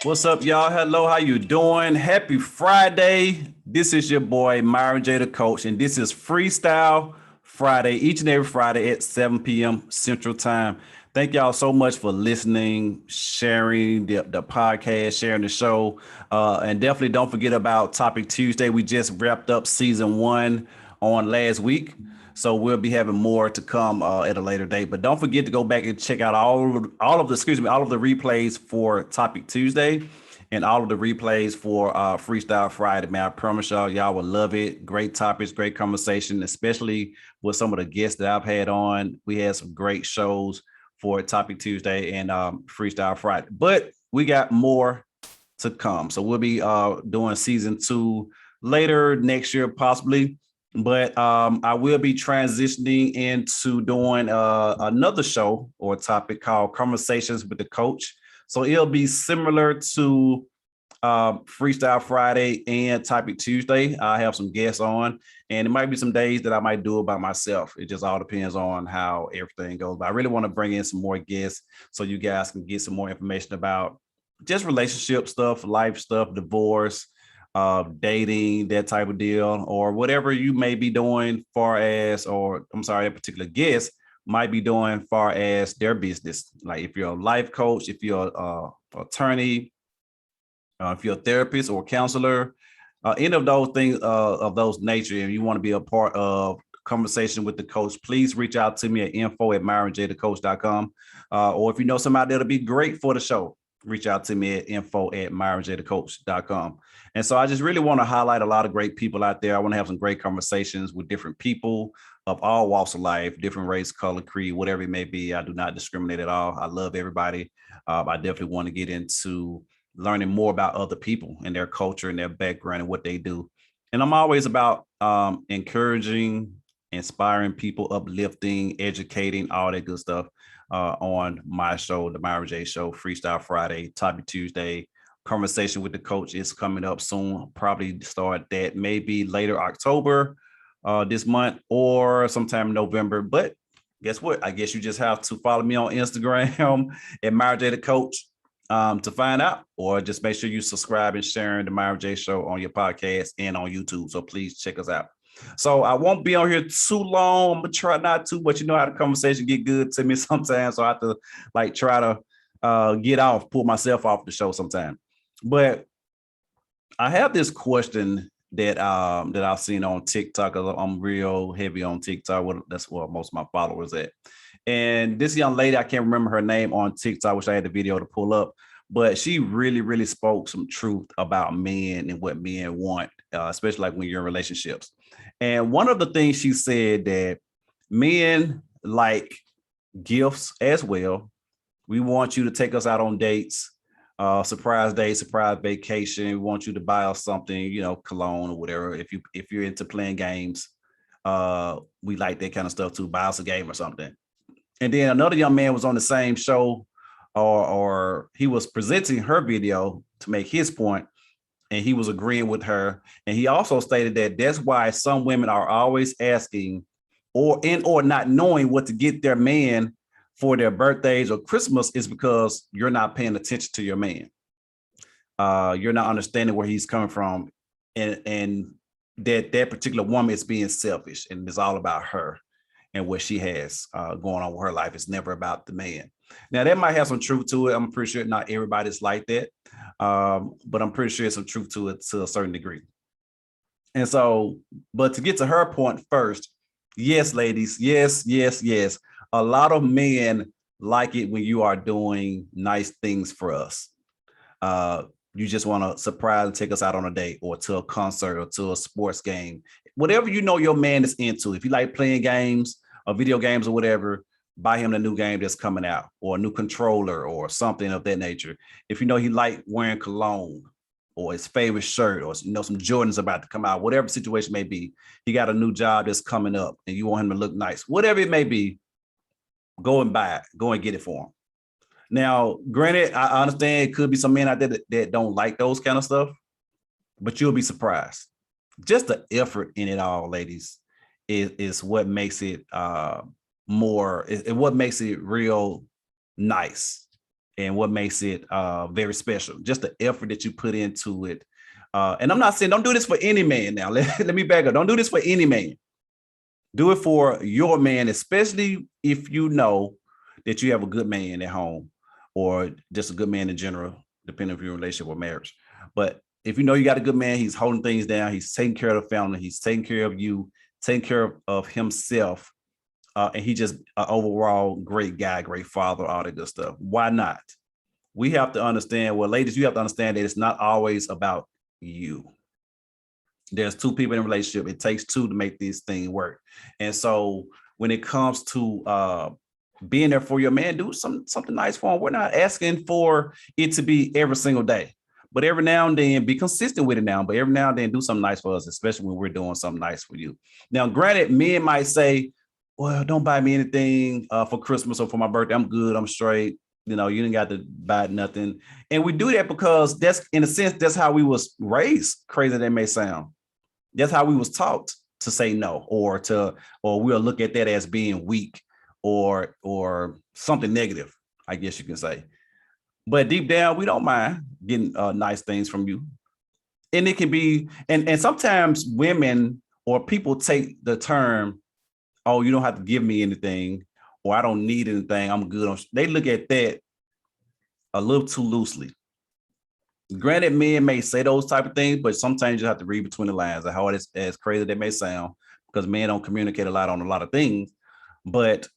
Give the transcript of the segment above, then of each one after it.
What's up, y'all? Hello, how you doing? Happy Friday. This is your boy, Myron J. the Coach, and this is Freestyle Friday, each and every Friday at 7 p.m. Central Time. Thank y'all so much for listening, sharing the podcast, sharing the show. And definitely don't forget about Topic Tuesday. We just wrapped up season 1 on last week. So we'll be having more to come at a later date. But don't forget to go back and check out all of the replays for Topic Tuesday and all of the replays for Freestyle Friday. Man, I promise y'all will love it. Great topics, great conversation, especially with some of the guests that I've had on. We had some great shows for Topic Tuesday and Freestyle Friday. But we got more to come. So we'll be doing season 2 later next year, possibly. But I will be transitioning into doing another show or topic called Conversations with the Coach. So it'll be similar to Freestyle Friday and Topic Tuesday. I have some guests on, and it might be some days that I might do it by myself. It just all depends on how everything goes. But I really want to bring in some more guests so you guys can get some more information about just relationship stuff, life stuff, divorce, dating, that type of deal, or whatever you may be doing a particular guest might be doing far as their business. Like if you're a life coach, if you're an attorney, if you're a therapist or counselor, any of those things of those nature, and you want to be a part of conversation with the coach, please reach out to me at info@myronjthecoach.com. Or if you know somebody that'll be great for the show, reach out to me at info@myronjthecoach.com. And so I just really want to highlight a lot of great people out there. I want to have some great conversations with different people of all walks of life, different race, color, creed, whatever it may be. I do not discriminate at all. I love everybody. I definitely want to get into learning more about other people and their culture and their background and what they do. And I'm always about encouraging, inspiring people, uplifting, educating, all that good stuff on my show, the Myron J Show, Freestyle Friday, Topic Tuesday. Conversation with the Coach is coming up soon. Probably start that maybe later October this month or sometime in November. But guess what? I guess you just have to follow me on Instagram at Myron J the Coach to find out, or just make sure you subscribe and sharing the Myron J Show on your podcast and on YouTube. So please check us out. So I won't be on here too long. I'm gonna try not to, but you know how the conversation get good to me sometimes. So I have to try to pull myself off the show sometime. But I have this question that I've seen on TikTok. I'm real heavy on TikTok. That's where most of my followers at. And this young lady, I can't remember her name on TikTok. I wish I had the video to pull up, but she really, really spoke some truth about men and what men want, especially like when you're in relationships. And one of the things she said that men like gifts as well. We want you to take us out on dates, surprise date, surprise vacation. We want you to buy us something, cologne or whatever. If you're into playing games, we like that kind of stuff too. Buy us a game or something. And then another young man was on the same show, or he was presenting her video to make his point, and he was agreeing with her. And he also stated that that's why some women are always asking or not knowing what to get their man for their birthdays or Christmas is because you're not paying attention to your man. You're not understanding where he's coming from, and that particular woman is being selfish, and it's all about her and what she has going on with her life. It's never about the man. Now, that might have some truth to it. I'm pretty sure not everybody's like that, but I'm pretty sure there's some truth to it to a certain degree. And so, but to get to her point first, yes, ladies, yes. A lot of men like it when you are doing nice things for us. You just want to surprise and take us out on a date or to a concert or to a sports game. Whatever your man is into. If you like playing games or video games or whatever, buy him the new game that's coming out or a new controller or something of that nature. If you know he like wearing cologne or his favorite shirt or some Jordans about to come out, whatever situation may be, he got a new job that's coming up and you want him to look nice, whatever it may be, go and buy it, go and get it for him. Now, granted, I understand it could be some men out there that don't like those kind of stuff, but you'll be surprised. Just the effort in it all, ladies, is what makes it what makes it real nice and what makes it very special. Just the effort that you put into it. And I'm not saying don't do this for any man now. Let me back up. Don't do this for any man. Do it for your man, especially if you know that you have a good man at home or just a good man in general, depending on your relationship or marriage. But if you know you got a good man, he's holding things down, he's taking care of the family, he's taking care of you, taking care of himself, and he just an overall great guy, great father, all that good stuff. Why not? We have to understand, well, ladies, you have to understand that it's not always about you. There's two people in a relationship. It takes two to make this thing work. And so when it comes to being there for your man, do something nice for him. We're not asking for it to be every single day, but every now and then be consistent with it now. But every now and then do something nice for us, especially when we're doing something nice for you. Now, granted, men might say, well, don't buy me anything for Christmas or for my birthday. I'm good. I'm straight. You know, you didn't got to buy nothing. And we do that because that's, in a sense, that's how we was raised, crazy that may sound. That's how we was taught to say no, or we'll look at that as being weak or something negative, I guess you can say. But deep down, we don't mind getting nice things from you. And it can be, and sometimes women or people take the term, oh, you don't have to give me anything, or I don't need anything, I'm good. They look at that a little too loosely. Granted, men may say those type of things, but sometimes you have to read between the lines. How it is, as crazy that may sound, because men don't communicate a lot on a lot of things. But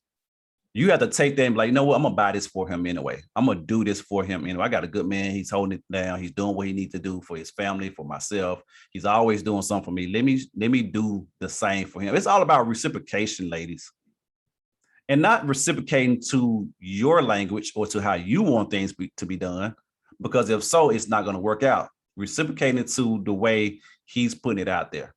you have to take them like, you know what, I'm gonna buy this for him anyway. I'm gonna do this for him anyway. I got a good man. He's holding it down. He's doing what he needs to do for his family, for myself. He's always doing something for me. Let me do the same for him. It's all about reciprocation, ladies, and not reciprocating to your language or to how you want things to be done. Because if so, it's not going to work out. Reciprocating to the way he's putting it out there,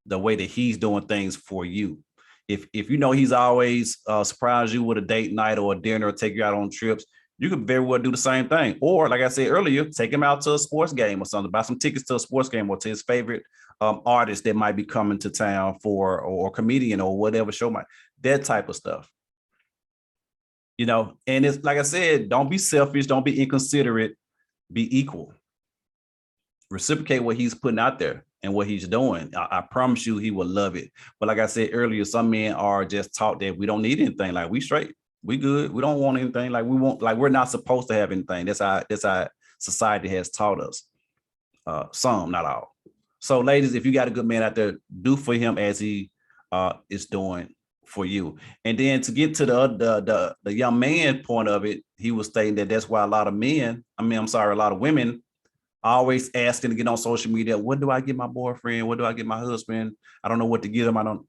the way that he's doing things for you. If you know he's always surprise you with a date night or a dinner or take you out on trips, you could very well do the same thing. Or like I said earlier, take him out to a sports game or something, buy some tickets to a sports game or to his favorite artist that might be coming to town for, or comedian or whatever show might, that type of stuff. You know, and it's like I said, don't be selfish, don't be inconsiderate, be equal. Reciprocate what he's putting out there and what he's doing. I promise you he will love it. But like I said earlier, some men are just taught that we don't need anything. Like, we straight, we good, we don't want anything. Like, we want, like, we're not supposed to have anything. That's how society has taught us. Some, not all. So ladies, if you got a good man out there, do for him as he is doing for you. And then to get to the young man point of it, he was stating that that's why a lot of men, a lot of women always asking to get on social media, what do I get my boyfriend? What do I get my husband? I don't know what to get him. I don't.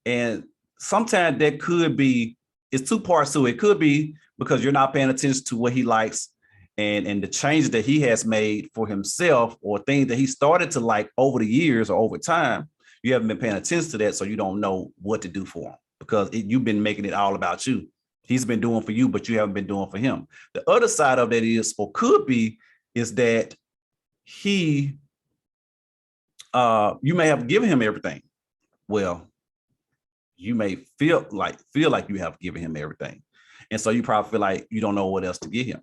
And sometimes that could be, it's two parts to it. It could be because you're not paying attention to what he likes and the changes that he has made for himself, or things that he started to like over the years or over time. You haven't been paying attention to that, so you don't know what to do for him, because you've been making it all about you. He's been doing for you, but you haven't been doing for him. The other side of that is, or could be, is that you may have given him everything. Well, you may feel like you have given him everything. And so you probably feel like you don't know what else to give him.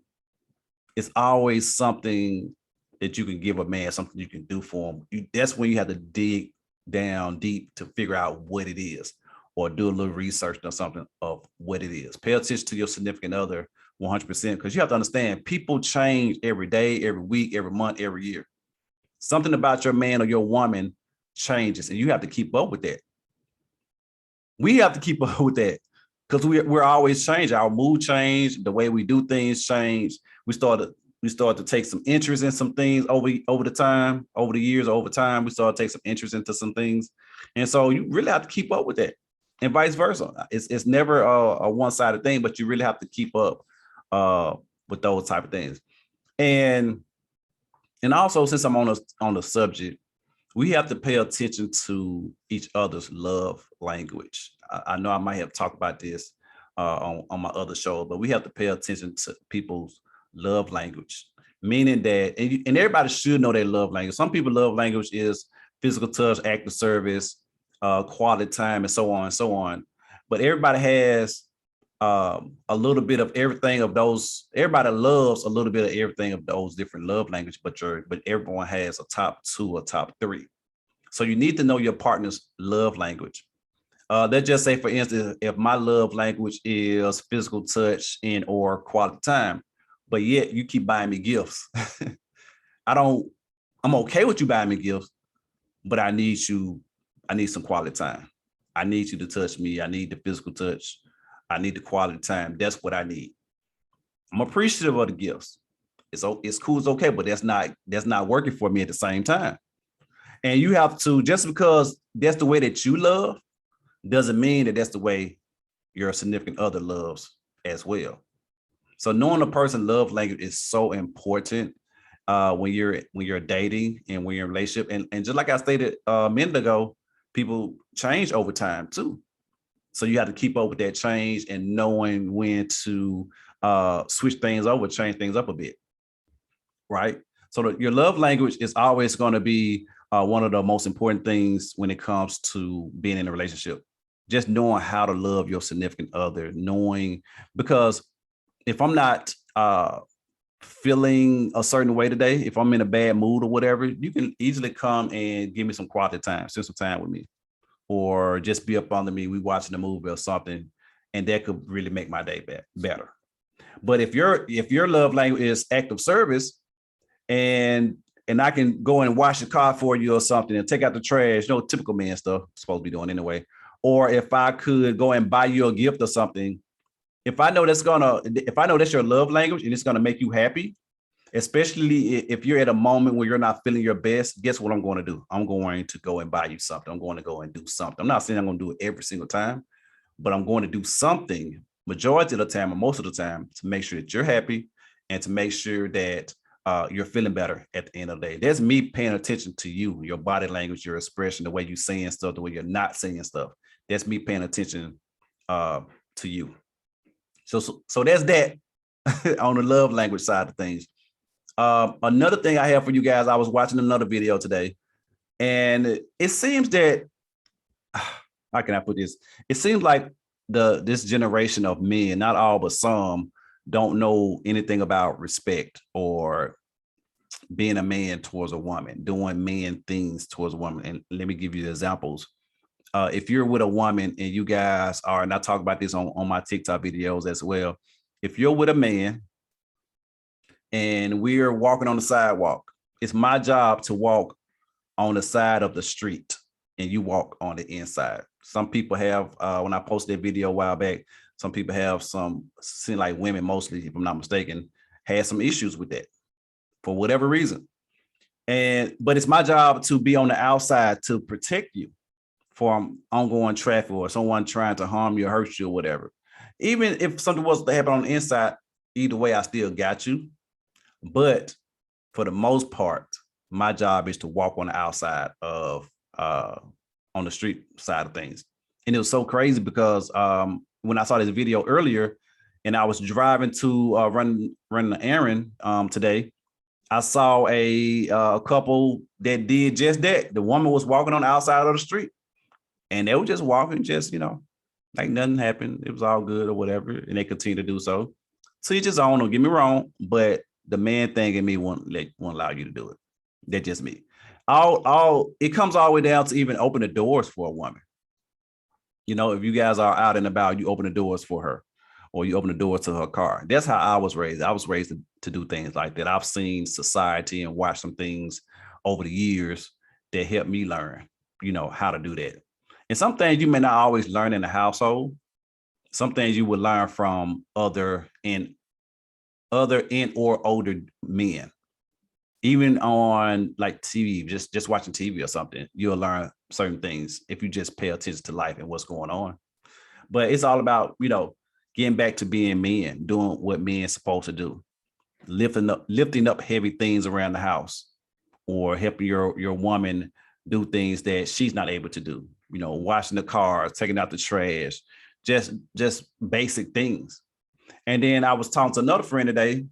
It's always something that you can give a man, something you can do for him. That's when you have to dig down deep to figure out what it is, or do a little research or something of what it is. Pay attention to your significant other 100%, because you have to understand, people change every day, every week, every month, every year. Something about your man or your woman changes, and you have to keep up with that. We have to keep up with that, because we're always changing. Our mood change, the way we do things change. We start to take some interest in some things over the years, over time. We start to take some interest into some things. And so you really have to keep up with that, and vice versa. It's never a one-sided thing, but you really have to keep up with those type of things. And also, since I'm on the subject, we have to pay attention to each other's love language. I know I might have talked about this on my other show, but we have to pay attention to people's love language, meaning that, and everybody should know their love language. Some people love language is physical touch, act of service, quality time, and so on and so on. But everybody has a little bit of everything of those. Everybody loves a little bit of everything of those different love language, but everyone has a top 2 or top 3. So you need to know your partner's love language. Let's just say, for instance, if my love language is physical touch and or quality time, but yet you keep buying me gifts. I'm okay with you buying me gifts, but I need some quality time. I need you to touch me. I need the physical touch. I need the quality time. That's what I need. I'm appreciative of the gifts. It's cool, it's okay, but that's not working for me at the same time. And you have to, just because that's the way that you love, doesn't mean that that's the way your significant other loves as well. So knowing a person's love language is so important when you're dating and when you're in a relationship. And just like I stated a minute ago, people change over time too. So you have to keep up with that change and knowing when to switch things over, change things up a bit, right? So your love language is always going to be one of the most important things when it comes to being in a relationship. Just knowing how to love your significant other, because if I'm not feeling a certain way today, if I'm in a bad mood or whatever, you can easily come and give me some quality time, spend some time with me, or just be up under me. We watching a movie or something, and that could really make my day better. But if your love language is act of service, and I can go and wash the car for you or something and take out the trash, typical man stuff supposed to be doing anyway. Or if I could go and buy you a gift or something, if I know that's your love language and it's gonna make you happy, especially if you're at a moment where you're not feeling your best, guess what I'm going to do? I'm going to go and buy you something. I'm going to go and do something. I'm not saying I'm going to do it every single time, but I'm going to do something majority of the time or most of the time to make sure that you're happy and to make sure that you're feeling better at the end of the day. That's me paying attention to you, your body language, your expression, the way you're saying stuff, the way you're not saying stuff. That's me paying attention to you. So that's that on the love language side of things. Another thing I have for you guys, I was watching another video today, and it seems that, how can I put this? It seems like this generation of men, not all but some, don't know anything about respect or being a man towards a woman, doing man things towards a woman. And let me give you examples. If you're with a woman and you guys are, and I talk about this on my TikTok videos as well. If you're with a man and we're walking on the sidewalk, it's my job to walk on the side of the street and you walk on the inside. Some people have, when I posted that video a while back, some people have seem like women mostly, if I'm not mistaken, had some issues with that for whatever reason. But it's my job to be on the outside to protect you from ongoing traffic or someone trying to harm you or hurt you or whatever. Even if something was to happen on the inside, either way, I still got you. But for the most part, my job is to walk on the outside of, on the street side of things. And it was so crazy because when I saw this video earlier and I was driving to run an errand today, I saw a couple that did just that. The woman was walking on the outside of the street and they were just walking, just, like nothing happened. It was all good or whatever. And they continue to do so. So you just don't get me wrong, but the man thing in me won't allow you to do it. That's just me. It comes all the way down to even open the doors for a woman. If you guys are out and about, you open the doors for her or you open the door to her car. That's how I was raised. I was raised to do things like that. I've seen society and watched some things over the years that helped me learn, how to do that. And some things you may not always learn in the household. Some things you would learn from other and or older men. Even on like TV, just watching TV or something, you'll learn certain things if you just pay attention to life and what's going on. But it's all about, getting back to being men, doing what men are supposed to do, lifting up heavy things around the house, or helping your woman do things that she's not able to do. Washing the cars, taking out the trash, just basic things. And then I was talking to another friend today,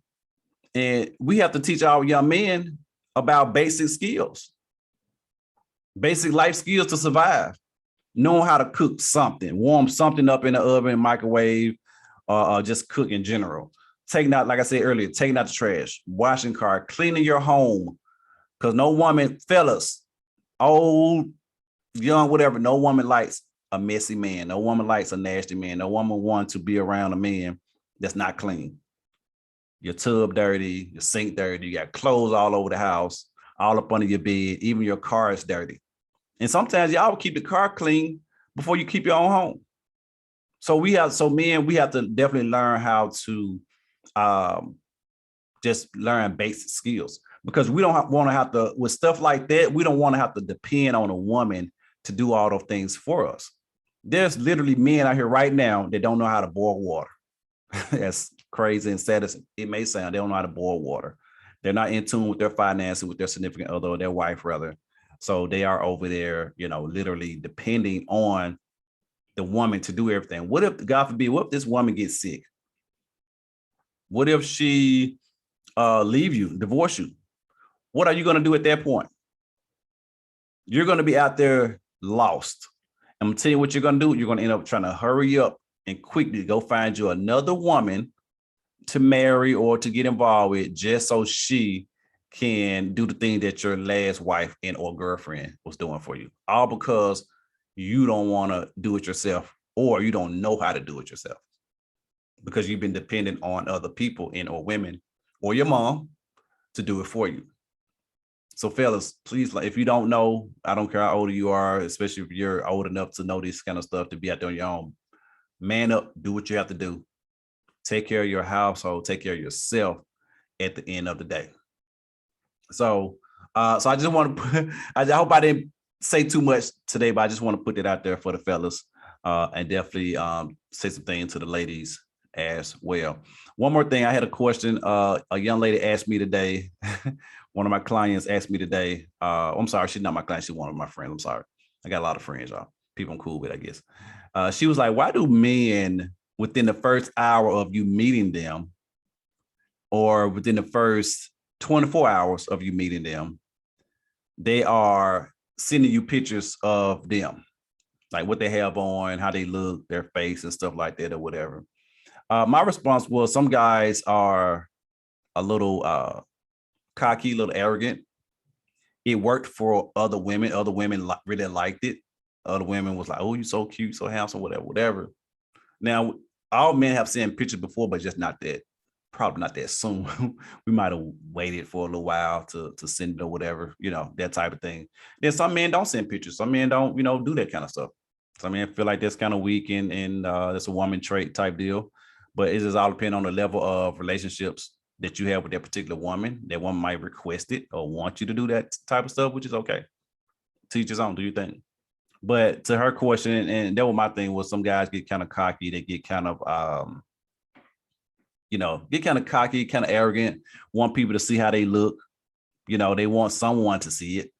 and we have to teach our young men about basic skills, basic life skills to survive. Knowing how to cook something, warm something up in the oven, microwave, or just cook in general. Taking out, like I said earlier, taking out the trash, washing car, cleaning your home. Because no woman, fellas, old, young, whatever, no woman likes a messy man. No woman likes a nasty man. No woman wants to be around a man that's not clean. Your tub dirty, your sink dirty, you got clothes all over the house, all up under your bed, even your car is dirty. And sometimes y'all keep the car clean before you keep your own home. So men, we have to definitely learn how to just learn basic skills, because we don't want to have to, with stuff like that, we don't want to have to depend on a woman to do all those things for us. There's literally men out here right now that don't know how to boil water. That's crazy and sad as it may sound. They don't know how to boil water. They're not in tune with their finances, with their significant other, or their wife rather. So they are over there, literally depending on the woman to do everything. What if, God forbid, what if this woman gets sick? What if she leave you, divorce you? What are you going to do at that point? You're going to be out there lost. I'm going to tell you what you're going to do. You're going to end up trying to hurry up and quickly go find you another woman to marry or to get involved with, just so she can do the thing that your last wife and or girlfriend was doing for you. All because you don't want to do it yourself, or you don't know how to do it yourself, because you've been dependent on other people and or women or your mom to do it for you. So fellas, please, if you don't know, I don't care how old you are, especially if you're old enough to know this kind of stuff, to be out there on your own, man up, do what you have to do. Take care of your household, take care of yourself at the end of the day. So I just want to put, I hope I didn't say too much today, but I just want to put it out there for the fellas, and definitely say some things to the ladies as well. One more thing, I had a question. A young lady asked me today, one of my clients asked me today, I'm sorry, she's not my client, she's one of my friends. I'm sorry. I got a lot of friends, y'all. People I'm cool with, I guess. She was like, why do men, within the first hour of you meeting them, or within the first 24 hours of you meeting them, they are sending you pictures of them, like what they have on, how they look, their face and stuff like that, or whatever? My response was, some guys are a little cocky, a little arrogant. It worked for other women. Other women really liked it. Other women was like, oh, you're so cute, so handsome, whatever. Now, all men have seen pictures before, but just not that, probably not that soon. We might have waited for a little while to send it or whatever, that type of thing. Then some men don't send pictures. Some men don't, do that kind of stuff. Some men feel like that's kind of weak and that's a woman trait type deal. But it just all depends on the level of relationships that you have with that particular woman. That woman might request it or want you to do that type of stuff, which is okay. Teach his own, do your thing. But to her question, and that was my thing, was some guys get kind of cocky. They get kind of, get kind of cocky, kind of arrogant, want people to see how they look. They want someone to see it.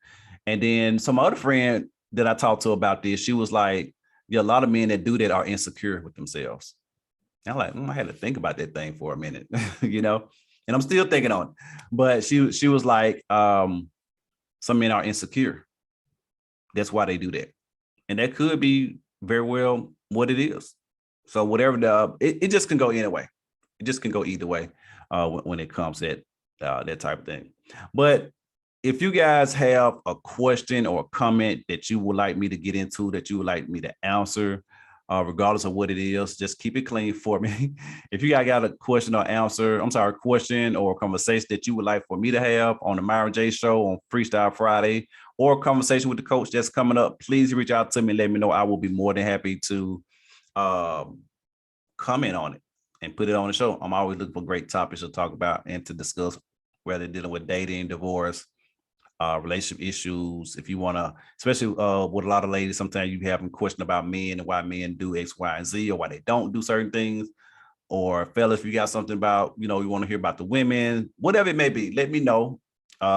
And then some other friend that I talked to about this, she was like, yeah, a lot of men that do that are insecure with themselves. I'm like, I had to think about that thing for a minute, and I'm still thinking on it. But she was like, some men are insecure. That's why they do that. And that could be very well what it is. So whatever it just can go either way. It just can go either way when it comes to that type of thing. But if you guys have a question or a comment that you would like me to get into, that you would like me to answer, regardless of what it is, just keep it clean for me. If you guys got a question or a question or a conversation that you would like for me to have on the Myron J Show on Freestyle Friday, or a conversation with the coach that's coming up, please reach out to me and let me know. I will be more than happy to comment on it and put it on the show. I'm always looking for great topics to talk about and to discuss, whether dealing with dating, divorce, relationship issues. If you want to, especially with a lot of ladies, sometimes you have a question about men and why men do X, Y, and Z, or why they don't do certain things. Or fellas, if you got something about, you want to hear about the women, whatever it may be, let me know.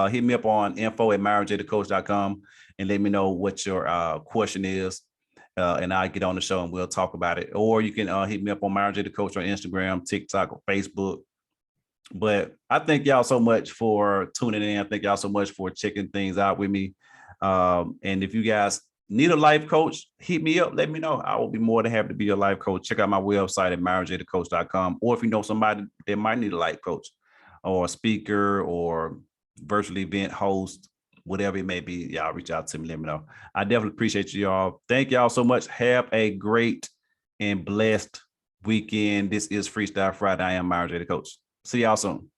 Hit me up on info@myronjthecoach.com and let me know what your question is. And I'll get on the show and we'll talk about it. Or you can hit me up on Myron J the Coach on Instagram, TikTok, or Facebook. But I thank y'all so much for tuning in. I thank y'all so much for checking things out with me. And if you guys need a life coach, hit me up. Let me know. I will be more than happy to be your life coach. Check out my website at myronjthecoach.com. Or if you know somebody that might need a life coach or a speaker or virtual event host, whatever it may be, y'all reach out to me. Let me know. I definitely appreciate you all. Thank y'all so much. Have a great and blessed weekend. This is Freestyle Friday. I am Myron J. the Coach. See y'all soon.